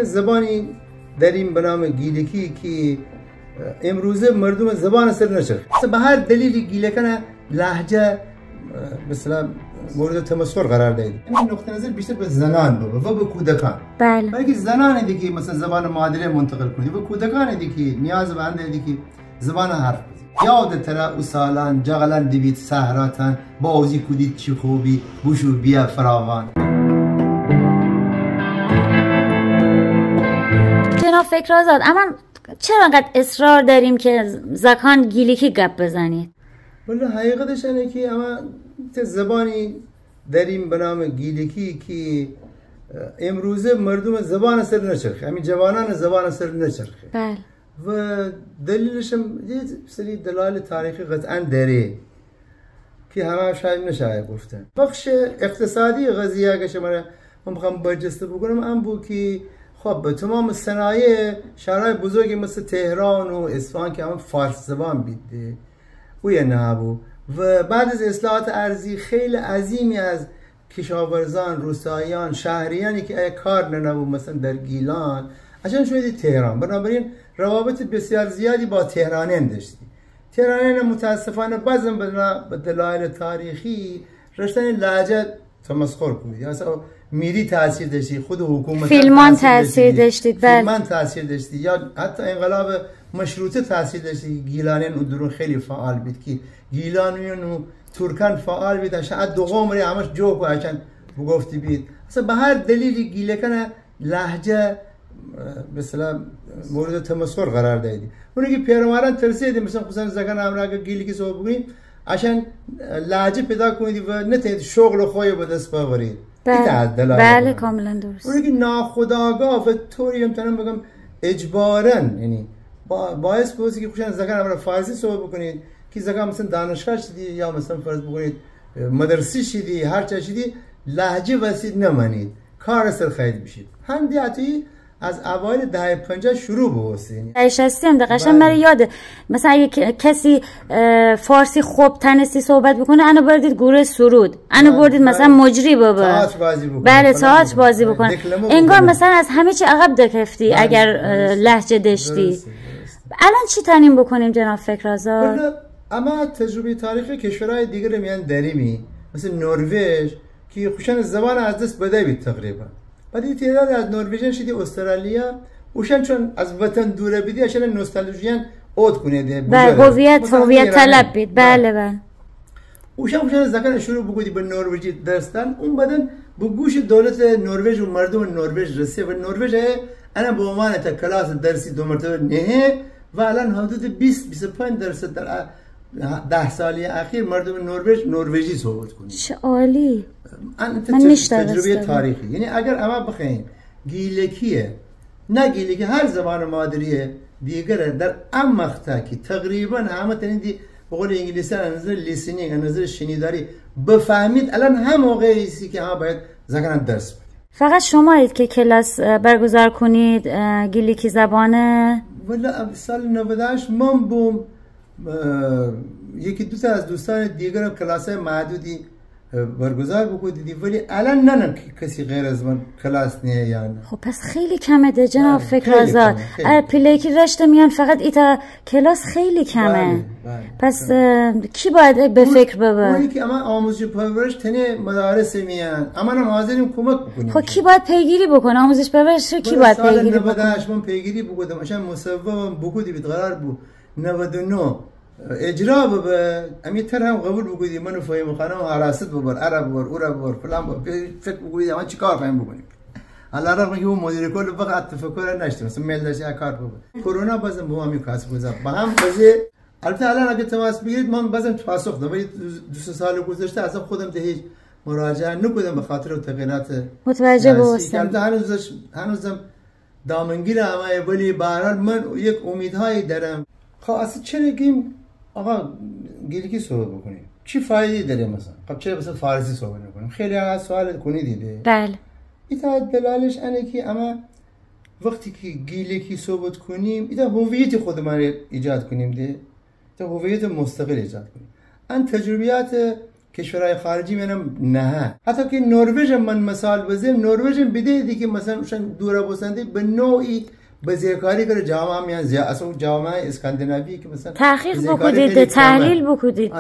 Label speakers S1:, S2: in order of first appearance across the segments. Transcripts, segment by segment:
S1: زبانی داریم به نام گیلکی که امروزه مردم زبان سر نشد. به هر دلیلی گیلکانه لهجه مثلا مورد تمسخر قرار دهید. این نقطه نظر بیشتر به زنان و به کودکان.
S2: بله.
S1: ولی زنان دیگه مثلا زبان مادری منتقل کنید و کودکان دیگه نیاز به آن دیگه زبان حرف بزنید. یاد ترا او سالان جغلان دیوید سهراتان بازی کودید چی خوبی بوشو بیا فراوان.
S2: جناب فکرآزاد، اما چرا انقدر اصرار داریم که زکان گیلکی گپ بزنید؟
S1: ولی حقیقتش اینه که اما زبانی داریم به نام گیلکی که امروزه مردم زبان سر نچرخه، همین جوانان زبان سر نچرخه.
S2: بله.
S1: و دلیلش هم یه سری دلایل تاریخی قطعا داره که همه شاید نشه گفتن. بخش اقتصادی قضیه اگه شما من بخوام برجسته بکنم ام بود که خب تمام صنایع شهرهای بزرگی مثل تهران و اصفهان که همه فارس زبان بیده او یه نبود و بعد از اصلاحات ارضی خیلی عظیمی از کشاورزان، روستاییان، شهریانی که کار نبود مثلا در گیلان عشان شدی تهران. بنابراین روابط بسیار زیادی با تهرانیان داشتی. تهرانیان متاسفانه بعضی به دلایل تاریخی رشتن لهجه تمسخر کنید. اصلا میری تاثیر داشتی، خود حکومت
S2: فیلمان تاثیر داشتید. بله.
S1: فیلمان تاثیر داشتی یا حتی انقلاب مشروطه تاثیر داشتی. گیلانیان اون درون خیلی فعال بود که گیلانیان و ترکان فعال بود. شاید دو قوم همش جوک و اچن بگفتی بید. اصلا به هر دلیلی گیلکانه لهجه مثلا مورد تمسخر قرار دادی. اونی که پیروان ترسیدیم مثلا خصوصا زگان امراق گیلکی صحبت بگیم عشان لهجه پیدا کنید و نتید شغل خوی به دست ببرید.
S2: بله کاملا درست.
S1: اونی که ناخودآگاه و طوری امتحان بگم اجباراً یعنی باعث بودی که خوشن زگان امراق فارسی صحبت بکنید که زگان مثلا دانشگاه شدی یا مثلا فرض بکنید مدرسه شدی هر چه شدی لهجه وسیع نمانید کار سر خیلی بشید. هم دیاتی از اوایل دهه 50 شروع بوسین.
S2: هستی هم دقیقاً برای یاده. مثلا اگه کسی فارسی خوب تنسی صحبت بکنه انا بردید گروه سرود. انا بردید مثلا مجری بابا.
S1: تئاتر بازی بکنه.
S2: بله تئاتر بازی بکنه. انگار مثلا از همه چی عقب دکفتی اگر لهجه داشتی. الان چی تنیم بکنیم جناب فکرآزاد؟
S1: اما تجربه تاریخی کشورهای دیگر میان دریمی مثل نروژ که خوشن زبان از دست بده بید تقریبا. بعد این تعداد از نروژیان شدی استرالیا اوشن چون از وطن دوره بیدی اشان نوستالژیان عود کنیده.
S2: بله هویت طلب بید. بله بله.
S1: اوشن زکان شروع بگودی به نروژی درستن اون بعدن به گوش دولت نروژ و مردم نروژ رسید و نروژ انا به عنوان تا کلاس درسی دو مرتبه نه و الان حدود 20-25% در 10 سالی اخیر مردم نروژی صحبت کنید.
S2: چه عالی.
S1: من تجربه تاریخی یعنی اگر اما بخواین گیلکیه نه گیلکی هر زبان مادریه دیگره در ام مقطع که تقریبا همه تنیدی به قول انگلیسی از نظر لیسنینگ از نظر شنیداری بفهمید الان هم موقعی است که هم باید زگان درس بدید.
S2: فقط شمایید که کلاس برگزار کنید گیلکی زبانه؟
S1: ولی سال 98 من بوم یکی دو تا از دوستان دیگر کلاس محدودی برگزار بکنید ولی الان نه کسی غیر از من کلاس نیه یا نه.
S2: خب پس خیلی کمه ده جناب فکرآزاد. پلیکی رشته میان فقط ایتا کلاس خیلی کمه. پس کی باید به فکر ببر؟
S1: اونی که اما آموزش پرورش تنه مدارس میان اما هم حاضریم کمک بکنیم.
S2: خب کی باید پیگیری بکنه آموزش پرورش کی باید پیگیری بکنه؟
S1: سال 98 من پیگیری بکنم عشان مصوبم بکنی بیت قرار بود 99 اجرا به امیتر هم قبول بگویی منو فایم خانم حراست ببر عرب ببر اورا ببر فلان ببر فکر بگویی من چیکار کنم بکنیم علی رغم اینکه اون مدیر کل فقط تفکر نشد مثلا میل داشت کار بکنه کرونا بازم با همین کاسب گذار با هم بازی البته الان اگه تماس بگیرید من بازم پاسخ دادم ولی 2 سال گذشته اصلا خودم به هیچ مراجعه نکردم به خاطر تغییرات
S2: متوجه بودم
S1: هنوزم دامنگیر همه ولی به هر حال من یک امیدهایی دارم. خب اصلا چه نگیم آقا گیلکی صحبت بکنیم چی فایده داره مثلا؟ خب چرا مثلا فارسی صحبت نکنیم؟ خیلی از سوال کنی دیده.
S2: بله.
S1: ایتا دلالش اینه که اما وقتی که گیلکی صحبت کنیم ایتا هویت خودمان ایجاد کنیم ده. ایتا هویت مستقل ایجاد کنیم. ان تجربیات کشورهای خارجی منم نه. حتی که نروژ من مثال بزنم، نروژ بدیدی که مثلا اوشان دوره بسنده به نوعی بزرگکاری کنه جامعه میان اصلا جامعه اسکاندیناوی که مثلا
S2: تحقیق بکنید، تحلیل بکنید.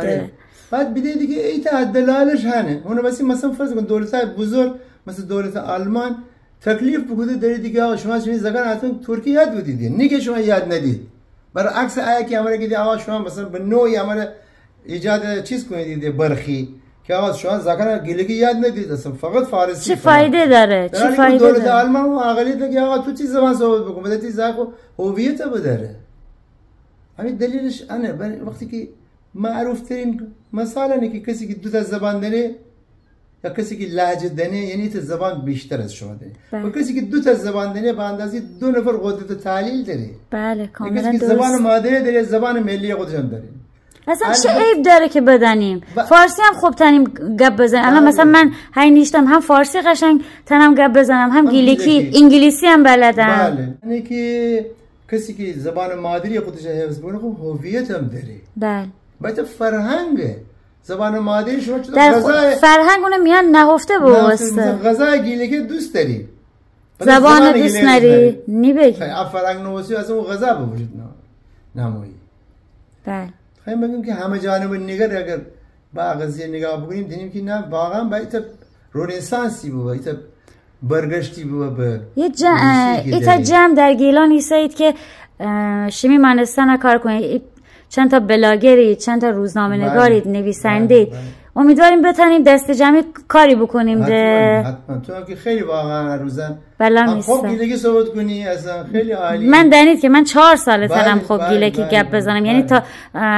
S1: بعد بدیدی که ایتا دلالش هنه. اون مثلا فرض کن دولت‌های بزرگ مثل دولت آلمان تکلیف بکنه داره دیگه آقا شما چه زگان اتون ترکیه یاد بدید نگه شما یاد ندید. برعکس آیا که امر که آقا شما مثلا به نوعی امر ایجاد چیز کنید برخی که آقا شما زگان گیلگی یاد ندید اصلا فقط فارسی.
S2: چه فایده داره؟ چه فایده داره؟
S1: دولت آلمان و اقلیت که آقا تو چی زبان صحبت بکن بده تی زاکو هویت بداره. همین دلیلش انه وقتی که معروف ترین مثال اینه که کسی که دو تا زبان داره یا کسی که لهجه داره یعنی تا زبان بیشتر از شما داره و کسی که دو تا زبان داره به اندازه 2 نفر قدرت تحلیل داره.
S2: بله کاملا
S1: کسی که زبان مادری داره زبان ملی خودش هم داره.
S2: اصلا چه عیب داره که بدنیم فارسی هم خوب تنیم گپ بزنیم. الان مثلا من هی نیشتم هم فارسی قشنگ تنم گپ بزنم هم گیلکی انگلیسی هم بلدم.
S1: بله یعنی که کسی که زبان مادری خودش حفظ کنه خب هویت هم داره.
S2: بله
S1: باید فرهنگه زبان مادری شما چطور
S2: غذای فرهنگ اونه میان نهفته بوسته
S1: غذای گیلکی دوست داری
S2: زبان دوست نداری نبگی
S1: فرهنگ نوسی از اون غذا به وجود نمایی.
S2: بله
S1: خیلی بگیم که همه جانب نگر اگر با قضیه نگاه بکنیم دیدیم که نه واقعا باید رنسانسی بود برگشتی بود به
S2: یه جمع در گیلان ایستید که شیمی مانستان کار کنید چند تا بلاگری چند تا روزنامه نگارید نویسنده امیدواریم بتونیم دست جمعی کاری بکنیم.
S1: حتما تو هم که خیلی واقعا روزن خب گیلگی صحبت کنی اصلا خیلی عالی.
S2: من دانید که من 4 سال تنم خب گیلگی گپ بزنم یعنی تا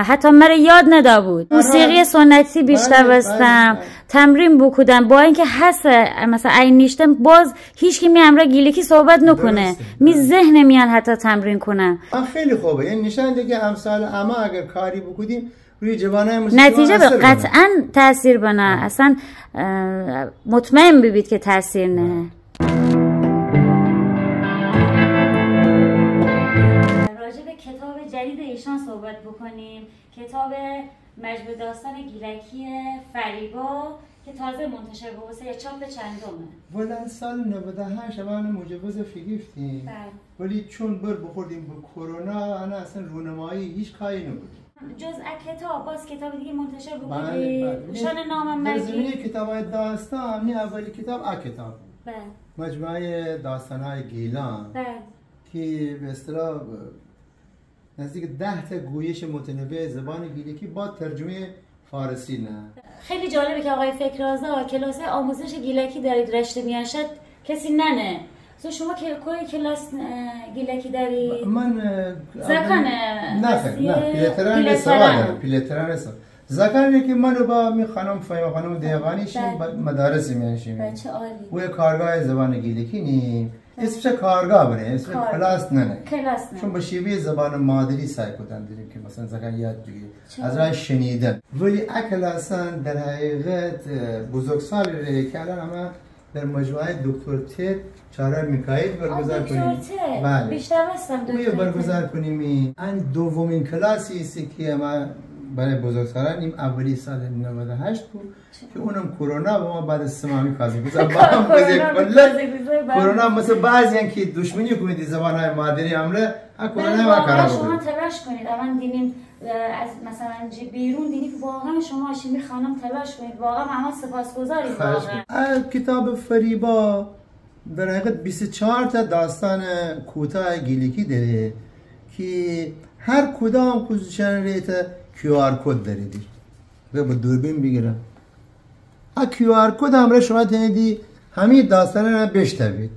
S2: حتی مرا یاد ندا بود. موسیقی سنتی بیشتر بستم تمرین بکودم با اینکه هست مثلا این نیشتم باز هیچ کی می امرا گیلگی صحبت نکنه می ذهن میان حتی تمرین کنم.
S1: خیلی خوبه یعنی نشان ده که امثال اما اگر کاری بکودیم روی جوانای
S2: نتیجه به قطعا تاثیر بنا اصلا مطمئن ببید که تاثیر نه. راجع به کتاب جدید ایشان صحبت بکنیم. کتاب مجموع داستان گیلکی فریبا که تازه منتشر به واسه چاپ چندمه.
S1: ولن سال 98 من مجوز گرفتیم ولی چون بخوردیم به کرونا انا اصلا رونمایی هیچ کاری نبود.
S2: جز کتاب باز کتاب دیگه منتشر بکنید شان نام مگی
S1: کتابای داستان نه اولی کتاب کتاب
S2: بله
S1: مجموعه داستان‌های گیلان
S2: بله
S1: که به اصطلاح نزدیک 10 تا گویش متنوع زبان گیلکی با ترجمه فارسی نه.
S2: خیلی جالبه که آقای فکرآزاد کلاس آموزش گیلکی دارید رشته میانشد کسی ننه. شما که کوی کلاس گیلکی داری؟
S1: من
S2: زکانه
S1: نه پیلتران است. زکانه که منو با می خانم فایما خانم دیوانی شیم مدارس میانشیم.
S2: بچه عالی.
S1: و کارگاه زبان گیلکی نی. اسمش کارگاه بره اسم کلاس نه.
S2: کلاس نه.
S1: چون به شیوه زبان مادری سعی کردن دیدیم که مثلا زکان یاد بگیری. از راه شنیدن. ولی کلاسان در حقیقت بزرگسالی که الان اما در مجموعه دکتر ت چهارم میکائیل برگزار کنیم.
S2: بله. بیشتر هستم دکتر
S1: برگزار کنیم. این دومین کلاسی است که ما برای بزرگسالان این اولی سال 98 بود که اونم کرونا و ما بعد از سمامی کازی بود. کرونا مثل بعضی که دشمنی کنید زبان‌های مادری امره کرونا و کارا
S2: شما تلاش کنید. الان دیدیم از مثلا بیرون دیدیم واقعا شما شیمی خانم تلاش کنید واقعا ما سپاسگزاریم واقعا.
S1: کتاب فریبا در حقیقت 24 تا داستان کوتاه گیلکی داره که هر کدام خصوصا ریت QR کد داره دی. با دوربین بگیرم. QR کد هم شما تنیدی همین داستان رو بشنوید.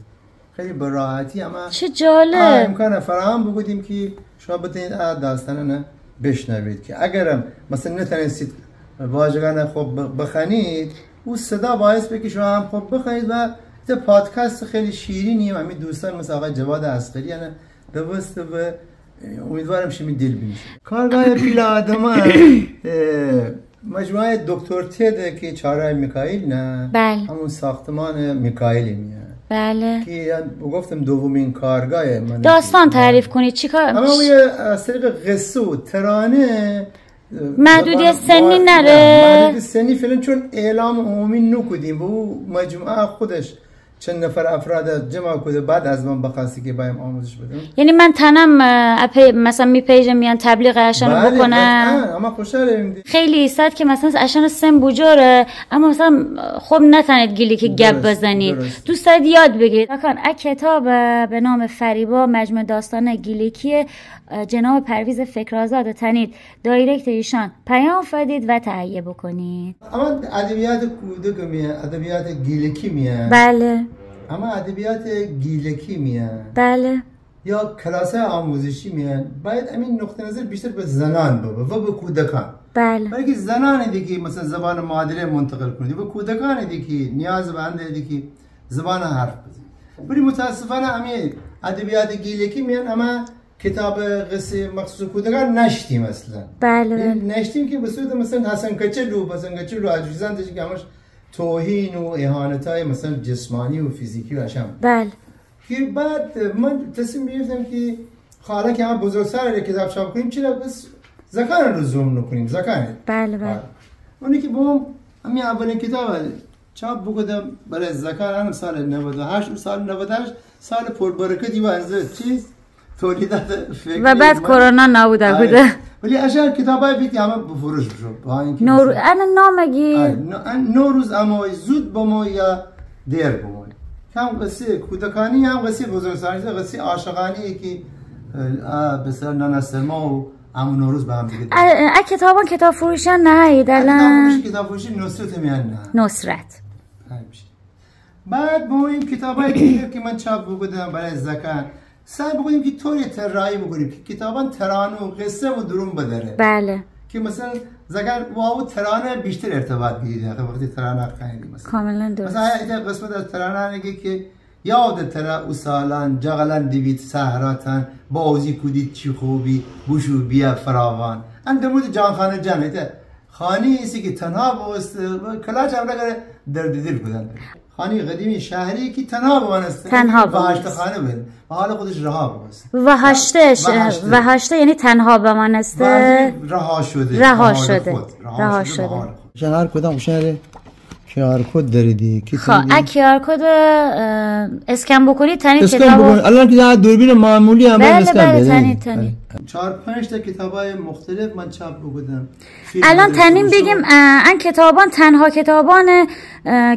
S1: خیلی به راحتی اما
S2: چه جالب.
S1: امکان فراهم بگودیم که شما بتونید داستان رو بشنوید که اگرم مثلا نتونستید واژگان خوب بخونید او صدا باعث بشه که شما هم خوب بخونید و این پادکست خیلی شیرینیه. همین دوستان مثل آقای جواد عسقری یعنی دوست و امیدوارم شمی دل بینید. کارگاه پیل آدم مجموعه دکتر تد که چهارراه میکائیل نه
S2: بله.
S1: همون ساختمان میکائیل میاد
S2: بله
S1: که گفتم دومین کارگاه من
S2: داستان تعریف کنید چیکار
S1: اما از طریق قصه و ترانه
S2: محدودیت سنی نره؟
S1: محدودیت سنی فعلا چون اعلام عمومی نکردیم به او مجموعه خودش چند نفر افراد جمع کرده بعد از من بخواستی که بایم آموزش بدم.
S2: یعنی من تنم مثلا می پیجم میان تبلیغ عشان بکنم.
S1: اما خوشحالم. خیلی
S2: صد که مثلا عشان سن بجوره اما مثلا خب نتونید گیلی که گپ بزنید. دوست دارید یاد بگیرید. اکان کتاب به نام فریبا مجموع داستان گیلکی جناب پرویز فکرآزاد تنید دایرکت ایشان پیام فرستید و تهیه بکنید.
S1: اما ادبیات کودک میاد، ادبیات گیلکی میاد.
S2: بله.
S1: اما ادبیات گیلکی میاد.
S2: بله.
S1: یا کلاس آموزشی میاد. باید همین نقطه نظر بیشتر به زنان و به کودکان.
S2: بله.
S1: برای زنان دیگه مثلا زبان مادری منتقل کنید و کودکان دیگه نیاز به اند دیگه زبان حرف بزنید. ولی متاسفانه همین ادبیات گیلکی میاد اما کتاب قصه مخصوص کودکان نشتیم اصلا.
S2: بله.
S1: نشتیم که به صورت مثلا حسن کچلو عجیزان دیگه که همش توهین و اهانتای مثلا جسمانی و فیزیکی و اشم.
S2: بله.
S1: که بعد من تصمیم گرفتم که حالا که ما بزرگسال کتاب چاپ کنیم چرا بس زکان رو زوم نکنیم زکان.
S2: بله بله.
S1: اونی که با همین اولین کتاب چاپ بکردم برای زکان هم سال 98 و سال 98 سال پربرکتی و از چیز تولیدات فکری
S2: و بعد کرونا نبوده بوده.
S1: ولی اشار کتابای بیتی همه بفروش شد.
S2: نوروز انا نامگی
S1: نوروز اما زود بمو یا دیر بمو. هم قصه کودکانی هم قصه بزرگسالی قصه عاشقانی که بسیار نانستما و همون نوروز به هم دیگه
S2: کتابان کتاب فروشان نه دلن
S1: کتاب فروشی نصرت میان
S2: نه نصرت
S1: بعد با این کتابایی که من چاپ بودم برای زکان سعی بکنیم که طوری طراحی بکنیم که کتابان ترانه و قصه و درون بداره.
S2: بله.
S1: که مثلا زگر واو ترانه بیشتر ارتباط بگیره وقتی ترانه خیلی مثلا.
S2: کاملا درست.
S1: مثلا این قسمت از ترانه میگه که یاد ترا او سالان جغلان دیوید سهراتن بازی کودید چی خوبی بوشو بیا فراوان. اندمود جانخانه جان ایت خانی ایسی که تنها باست کلاش هم نگره درد دل بودن. خانی قدیمی شهری که تنها بوانسته وحشت خانه بود و حال خودش رها باست
S2: وحشته یعنی تنها بمانسته رها شده
S1: شهر کدام شهر کیار کد داریدی
S2: خب کیار کد اسکن بکنید تنید
S1: کتابو الان که دوربین معمولی هم
S2: اسکن تنید
S1: 4-5 تا کتابای مختلف من چاپ بودم
S2: الان تنیم بگیم ان کتابان تنها کتابان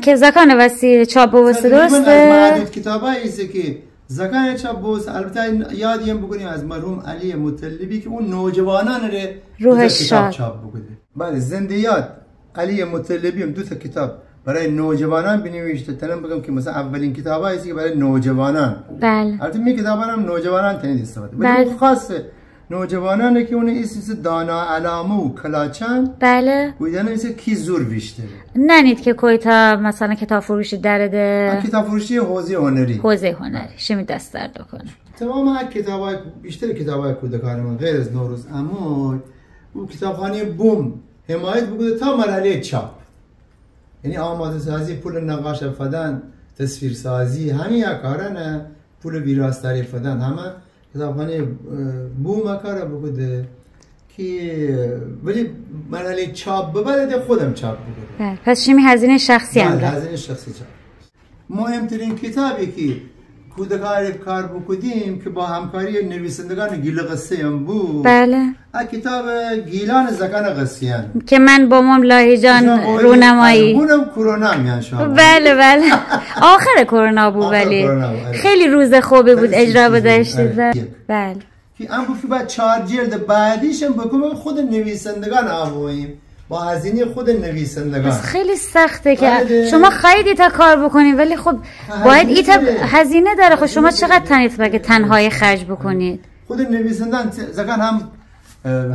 S2: که زکان وسی چاپ بوسته درسته
S1: معدود کتابایی است که زکان چاپ بوس البته یادیم بکنیم از مرحوم علی مطلبی که اون نوجوانان
S2: روح شاد
S1: چاپ بوده. بله زندیات علی مطلبی هم 2 تا کتاب برای نوجوانان بنوشته. تنم بگم که مثلا اولین کتابایی است که برای نوجوانان.
S2: بله.
S1: البته می کتابان هم نوجوانان تنید استفاده. ولی خاص نوجوانان که اون اسم دانا علامه و کلاچن.
S2: بله.
S1: بودن اسم کی زور بیشتره.
S2: ننید که کویتا مثلا کتاب فروشی درده.
S1: کتاب فروشی حوزه هنری.
S2: شمی دست درد کنه.
S1: تمام کتابای بیشتر کتابای کودکان من غیر از نوروز اما او کتابخانه بوم حمایت بکنه تا مرحله چاپ. یعنی آماده سازی پول نقاش فدان تصویر سازی همین کارانه پول ویراستاری فدان همه کتابخانه بوم کار بکنه که ولی مرحله چاپ ببرد خودم چاپ بکنه.
S2: پس شمی هزینه شخصی هم
S1: هزینه شخصی چاپ. مهمترین کتابی که کودکان کار بکدیم که با همکاری نویسندگان گیل قصه هم بود.
S2: بله.
S1: کتاب گیلان زکان قصیان
S2: که من با مام لاهیجان رونمایی
S1: اونم کرونا میان شما.
S2: بله آخر کرونا بود ولی خیلی روز خوبی بود اجرا بداشتید. بله
S1: که ام گفت بعد 4 جلد بعدیش هم بکنم خود نویسندگان آواییم با هزینه خود نویسندگان.
S2: خیلی سخته که شما خیلی تا کار بکنید ولی خب باید ایتا هزینه داره. خب شما چقدر تنید بگه تنهای خرج بکنید.
S1: خود نویسندگان زکان هم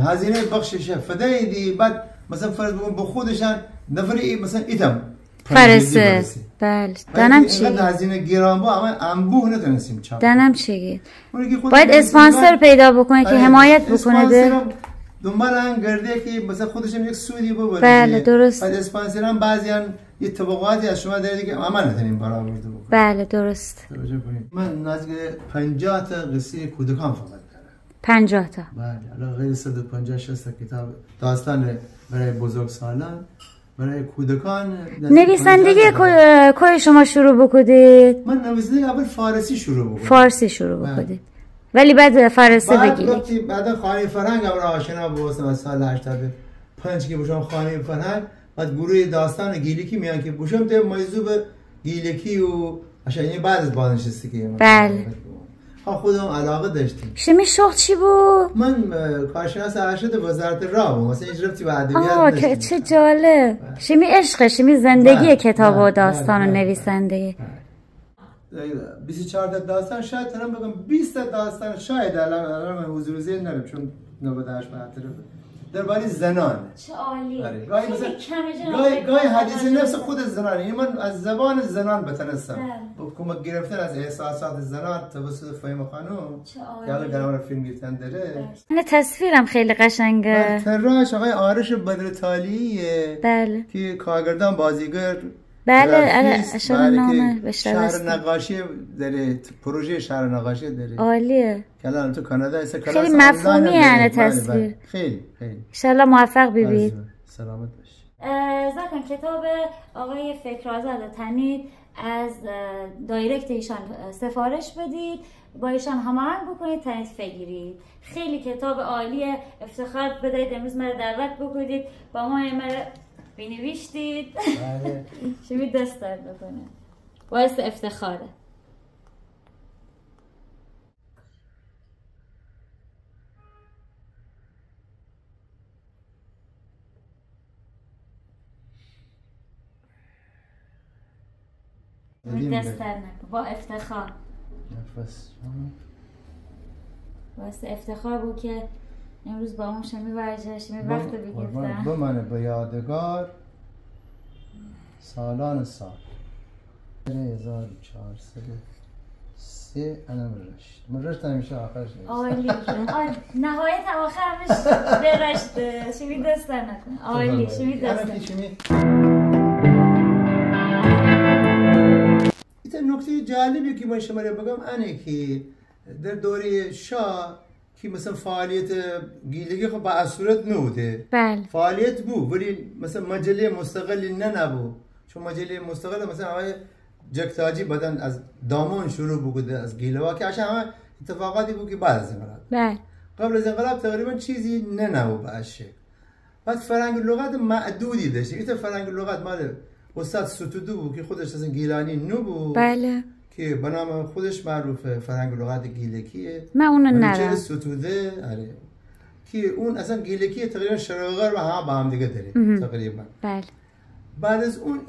S1: هزینه بخشش فدای دی بعد مثلا فرض بگم با خودشان نفری مثلا ایتم
S2: فرسته. بله دانم چی
S1: هزینه گران با اما انبوه نتونستیم چاپ.
S2: دانم چی باید اسپانسر پیدا بکنه که حمایت بکنه.
S1: دنبالن گرده که مثلا خودشم یک سودی ببره.
S2: بله درست.
S1: بعد اسپانسران بعضیان یه طبقاتی از شما دارید که ما نتونیم برآورده بکنیم.
S2: بله درست.
S1: من نزدیک 50 تا قصه کودکان فقط دارم.
S2: 50 تا.
S1: بله الان غیر 150 60 کتاب داستان برای بزرگسالان، برای کودکان.
S2: نویسندگی کوی شما شروع بکدید؟
S1: من نویسندگی اول فارسی شروع بکدید.
S2: فارسی شروع بکدید ولی بعد فارسی بگیرید.
S1: بعد خانه فرهنگ اول آشنا بودم سال 85 که باشم خانه فرهنگ، بعد گروه داستان گیلکی میان که باشم ته موضوع گیلکی و اشیاء بعد از بازنشستی که
S2: بله
S1: خودم علاقه داشتیم.
S2: شمی شغل چی بود؟
S1: من کارشناس ارشد وزارت راه بودم، مثلا هیچ ربطی به ادبیات
S2: نداشتم. چه جالب. شمی عشق، شمی زندگی کتاب و داستان و نویسندگی.
S1: 24 داستان شاید ترم بگم 20 داستان شاید الان من حضور ذهن ندارم چون 98 به طرف درباره زنان.
S2: چه عالی.
S1: گاهی حدیث نفس خود زنان، یعنی من از زبان زنان بتنستم با کمک گرفتن از احساسات زنان توسط فهیم خانم که الان گرامر فیلم گرفتن داره.
S2: نه تصویرم خیلی قشنگه.
S1: طراحش آقای آرش بدرطالیه.
S2: بله.
S1: که کارگردان بازیگر.
S2: بله اشاره نامه
S1: شهر نقاشی داره، پروژه شهر نقاشی داره.
S2: عالیه.
S1: که الان تو کانادا است کلاس
S2: خیلی مفهومی یعنی تصویر.
S1: خیلی
S2: ان شاء الله موفق ببینید.
S1: سلامت باشی.
S2: زاکن کتاب آقای فکرآزاد تنید از دایرکت ایشان سفارش بدید، با ایشان هماهنگ بکنید تنید بگیرید. خیلی کتاب عالیه، افتخار بدهید امروز مرا دعوت بکنید با ما مرا بنویشتید.
S1: بله.
S2: شمی دست درد بکنه. باعث افتخاره. دست درد نکن. با افتخار. باعث افتخار بود که امروز با اون شمی ورزش می وقت بگیرفتم.
S1: بمانه به یادگار سالان سال 1403 انم رشت. من رشت همیشه آخرش نیست.
S2: عالی. نهایت آخرش به رشت. شمی دست در نکن. عالی. شمی دست در نکن.
S1: این نکته جالبی که من شما رو بگم اینه که در دوره شاه که مثلا فعالیت گیلگی خب به صورت نبوده.
S2: بله.
S1: فعالیت بود ولی مثلا مجله مستقلی نبود. چون مجله مستقل مثلا آقای جکتاجی بدن از دامان شروع بوده از گیلوا که عشان همه اتفاقاتی بود که بعد از انقلاب.
S2: بله.
S1: قبل از انقلاب تقریبا چیزی نبود به اشک. بعد فرهنگ لغت معدودی داشت. این فرهنگ لغت مال استاد ستودو بود که خودش اصلا گیلانی نبود.
S2: بله.
S1: که به نام خودش معروفه فرهنگ لغت گیلکیه.
S2: من اونو
S1: ندارم. ستوده آره. که اون اصلا گیلکی تقریبا شرق غرب هم با هم دیگه داره تقریبا.
S2: بله.
S1: بعد از اون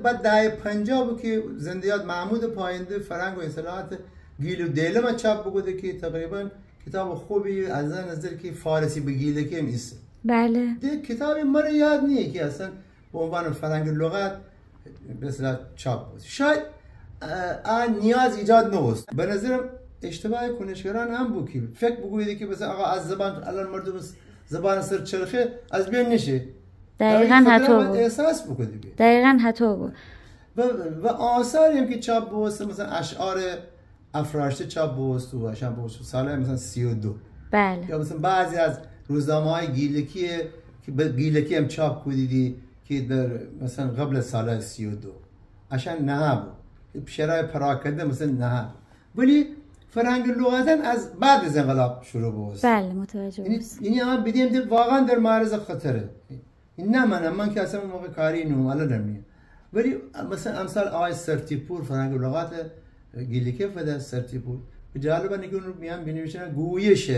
S1: بعد دهه 50 بود که زندیات محمود پاینده فرهنگ و اصطلاحات گیل و دیلم چاپ بوده که تقریبا کتاب خوبی از نظر که فارسی به گیلکی هم است.
S2: بله.
S1: ده کتابی مرا یاد نیه که اصلا به عنوان فرهنگ لغت به اصطلاح چاپ بود. شاید نیاز ایجاد نوست. به نظرم اشتباه کنشگران هم بود که فکر بگویید که مثلا آقا از زبان الان مردم زبان سر چرخه از بین نشه.
S2: دقیقاً حتی بود.
S1: احساس بکنید.
S2: دقیقاً حتی بود.
S1: و آثاری هم که چاپ بود مثلا اشعار افراشته چاپ بود و اشعار بود سال مثلا 32.
S2: بله.
S1: یا مثلا بعضی از روزنامه‌های گیلکی که گیلکی هم چاپ کردیدی که در مثلا قبل سال 32 اشان نه بود. شرای پراکنده مثلا نه. ولی فرهنگ لغتن از بعد از انقلاب شروع بود.
S2: بله متوجه
S1: هستم. یعنی ما بدیم واقعا در معرض خطره. این نه من که اصلا موقع کاری نمی‌کنم نمی‌کنم. ولی مثلا امثال آقای سرتیپور فرهنگ لغت گیلکی فدا سرتیپور جالبه نگون میان بنویسن گویش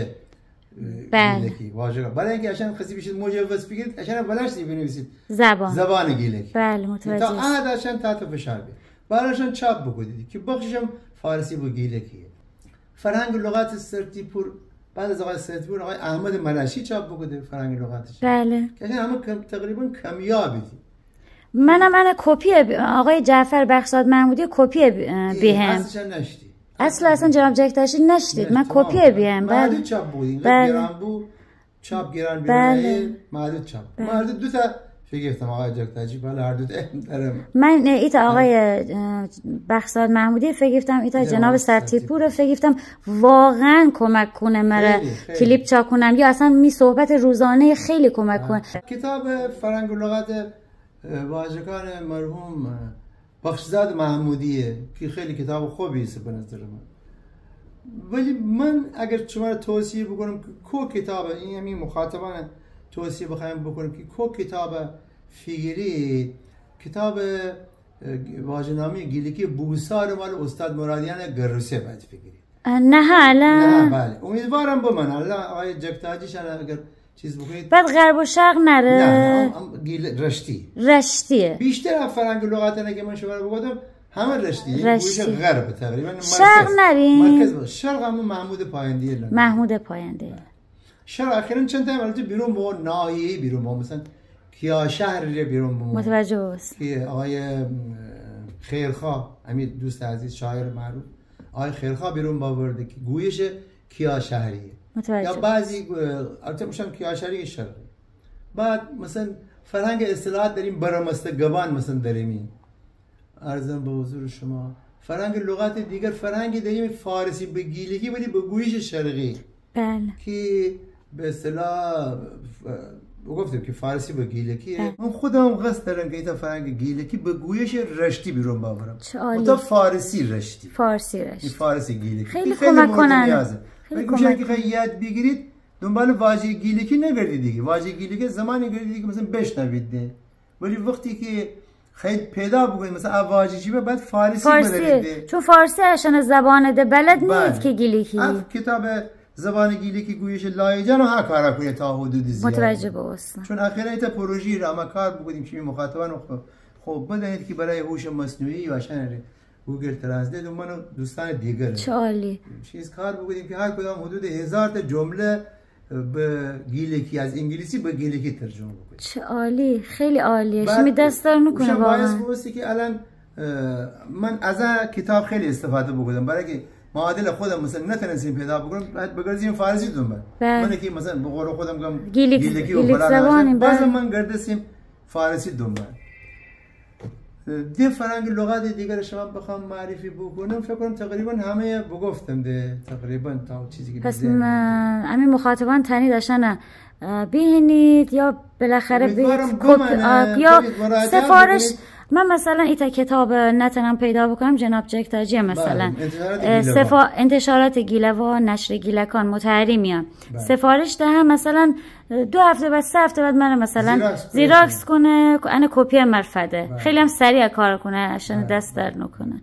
S1: گیلکی واژه برای اینکه عشان خاصی بشه مجوز بگیرید عشان بلاش بنویسید زبان گیلکی.
S2: بله متوجه.
S1: تا عادشان تحت فشار بیاد. براشون چاپ بکنید که بخشم فارسی با گیلکیه. فرهنگ لغت سرتیپور بعد از آقای سرتیپور آقای احمد ملشی چاپ بکنه فرهنگ لغتش.
S2: بله.
S1: که همه تقریبا کمیابی دي.
S2: من کپی آقای جعفر بخشاد محمودی کپی بهم.
S1: اصلا نشدی.
S2: اصلا جناب جکتاشی نشدید. من کپی بهم.
S1: محدود چاپ بود. گران بود. چاپ گران بیرون. محدود چاپ. محدود دو تا فکر گفتم آقای جگتاجی بله هر دو دارم
S2: من ایتا آقای بخشزاد محمودی فکر گفتم ایتا جناب سرتیپور فکر گفتم واقعا کمک کنه مرا کلیپ چا کنم یا اصلا می صحبت روزانه خیلی کمک کنه.
S1: کتاب فرهنگ و لغت واژگان مرحوم بخشزاد محمودیه که خیلی کتاب خوبی است به نظر من، ولی من اگر شما را توصیه بکنم که کو کتاب این همین مخاطبان توصیه بخوایم بکنم که کو کتاب فیگری کتاب واژه‌نامه گیلکی بوسار مال استاد مرادیان گروسه باید فیگری
S2: نه حالا
S1: نه بله امیدوارم بمن الله آقای جگتاجیش اگر چیز بکنید
S2: بعد غرب و شرق نره
S1: نه رشتیه
S2: بیشتر
S1: فرهنگ و لغات که من شما رو بگم همه رشتیه گوش غرب تقریبا
S2: شرق نریم
S1: مرکز شرق هم محمود پاینده شرق اخیراً چند تا البته بیرون با ناحیه بیرون با مثلا کیا شهر بیرون با
S2: متوجه است
S1: که آقای خیرخواه همین دوست عزیز شاعر معروف آقای خیرخواه بیرون با ورده که گویش کیا شهریه یا بعضی البته میشن کیا شهری شرقی. بعد مثلا فرهنگ اصطلاحات داریم برمستگبان مثلا داریم عرضم به حضور شما فرهنگ لغات دیگر فرهنگ داریم فارسی به گیلکی ولی به گویش شرقی
S2: بله
S1: که به اصطلاح گفتم که فارسی به گیلکیه من خودم قصد دارم که ایتا فرهنگ گیلکی به گویش رشتی بیرون ببرم تا فارسی رشتی فارسی گیلکی
S2: خیلی کمک کنن
S1: خیلی کمک که یاد بگیرید دنبال واژه گیلکی نگردید دیگه واژه گیلکی زمانی گردید که مثلا بشنوید ولی وقتی که خیلی پیدا بکنید مثلا واژه چی بعد فارسی بلدید
S2: چون فارسی اشن زبان ده بلد نیست که گیلکی
S1: کتاب زبان گیلکی گویش لایجان و ها کارا کنید تا حدود زیاد
S2: متوجه باست
S1: چون اخیرا ایتا پروژه را ما کار بکنیم که مخاطبان خب بدانید که برای هوش مصنوعی و اشن گوگل ترنسلیت و منو دوستان دیگر
S2: چه عالی
S1: چیز کار بکنیم که هر کدام حدود 1000 تا جمله به گیلکی از انگلیسی به گیلکی ترجمه بکنیم.
S2: چه عالی خیلی عالیه شما دست در نکنه
S1: واقعا باعث که الان من از کتاب خیلی استفاده بکنم برای که معادل خودم مثلا نتونستم پیدا بکنم بعد بگردیم فارسی دنبال من که مثلا به قول خودم میگم گیلکی و فلان بعضی من گردسیم فارسی دنبال دی فرهنگ لغات دیگر شما بخوام معرفی بکنم فکر کنم تقریبا همه بگفتم ده تقریبا تا چیزی که
S2: پس همین مخاطبان تنی داشتن ببینید یا بالاخره یا سفارش من مثلا ایتا کتاب نتونم پیدا بکنم جناب جگتاجی مثلا انتشارات گیله و نشر گیلکان متحری میان سفارش دهم مثلا 2 هفته بعد 3 هفته بعد من مثلا زیراکس کنه انا کپی مرفده خیلی هم سریع کار کنه عشان دست در نکنه